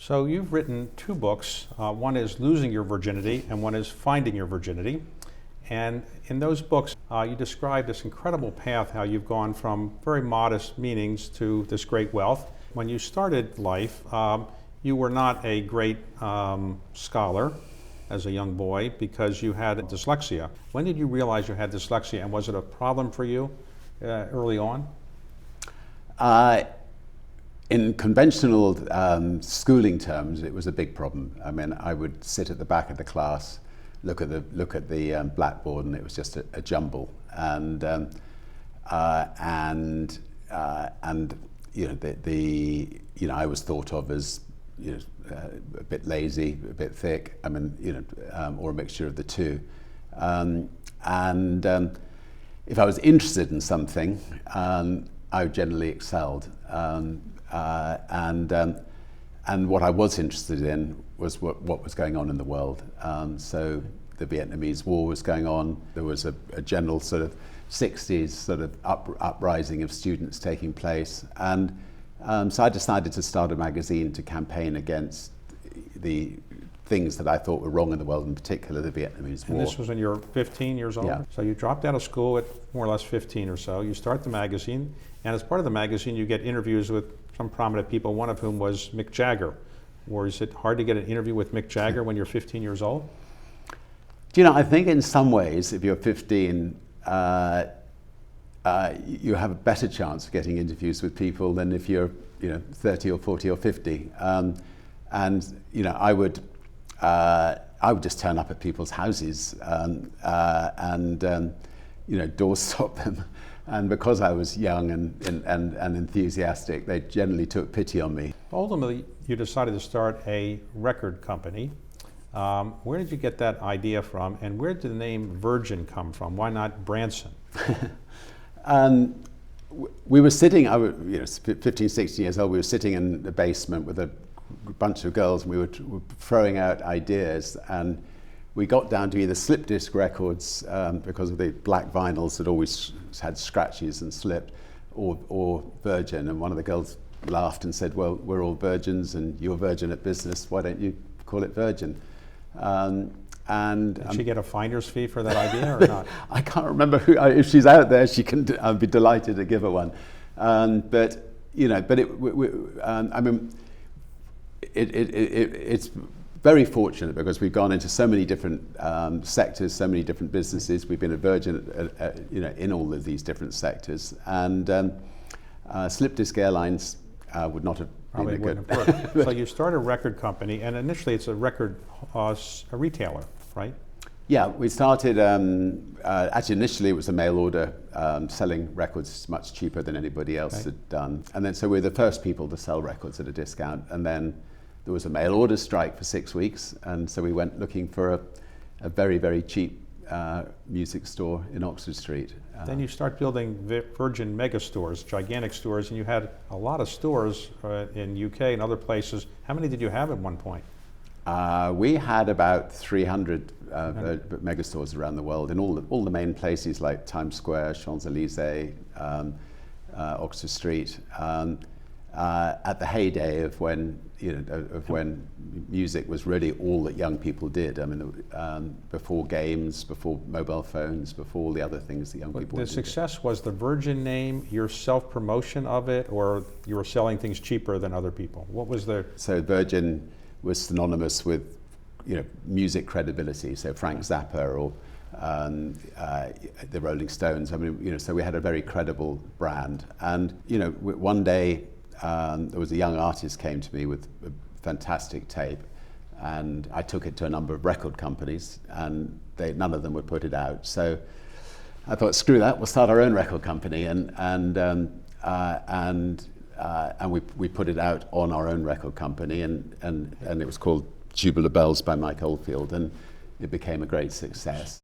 So you've written two books. One is Losing Your Virginity and one is Finding Your Virginity. And in those books, you describe this incredible path, how you've gone from very modest meanings to this great wealth. When you started life, you were not a great scholar as a young boy because you had dyslexia. When did you realize you had dyslexia, and was it a problem for you early on? In conventional schooling terms, it was a big problem. I mean, I would sit at the back of the class, look at the blackboard, and it was just a jumble. And I was thought of as a bit lazy, a bit thick. I mean, or a mixture of the two. If I was interested in something, I generally excelled. And what I was interested in was what was going on in the world. So the Vietnamese War was going on. There was a general sort of 60s sort of uprising of students taking place. And so I decided to start a magazine to campaign against the things that I thought were wrong in the world, in particular the Vietnamese War. And this was when you were 15 years old? Yeah. So you dropped out of school at more or less 15 or so. You start the magazine, and as part of the magazine you get interviews with some prominent people, one of whom was Mick Jagger. Or is it hard to get an interview with Mick Jagger when you're 15 years old? Do you know, I think in some ways, if you're 15, you have a better chance of getting interviews with people than if you're 30 or 40 or 50. I would just turn up at people's houses and doorstop them. And because I was young and enthusiastic, they generally took pity on me. Ultimately, you decided to start a record company. Where did you get that idea from, and where did the name Virgin come from? Why not Branson? We were sitting, 15, 16 years old, we were sitting in the basement with a bunch of girls, and we were throwing out ideas, and we got down to either slip disc records because of the black vinyls that always had scratches and slipped, or Virgin. And one of the girls laughed and said, "Well, we're all virgins, and you're virgin at business. Why don't you call it Virgin?" Did she get a finder's fee for that idea or not? I can't remember who. If she's out there, she can. I'd be delighted to give her one. It's very fortunate because we've gone into so many different sectors, so many different businesses. We've been a Virgin, in all of these different sectors, and slip disc airlines would not have probably been a wouldn't good. have worked. So you start a record company, and initially it's a record a retailer, right? Yeah, we started. Actually, initially it was a mail order, selling records much cheaper than anybody else had done, and then so we were the first people to sell records at a discount, and then there was a mail order strike for 6 weeks, and so we went looking for a very, very cheap music store in Oxford Street. Then you start building Virgin mega stores, gigantic stores, and you had a lot of stores in UK and other places. How many did you have at one point? We had about 300 mega stores around the world in all the main places like Times Square, Champs-Élysées, Oxford Street. At the heyday of when music was really all that young people did. I mean, before games, before mobile phones, before all the other things that young people did. The success was the Virgin name, your self-promotion of it, or you were selling things cheaper than other people? What was the... So Virgin was synonymous with music credibility. So Frank Zappa or the Rolling Stones. I mean, so we had a very credible brand. And one day. There was a young artist came to me with a fantastic tape, and I took it to a number of record companies, and none of them would put it out. So I thought, screw that, we'll start our own record company, and we put it out on our own record company, and it was called Tubular Bells by Mike Oldfield, and it became a great success.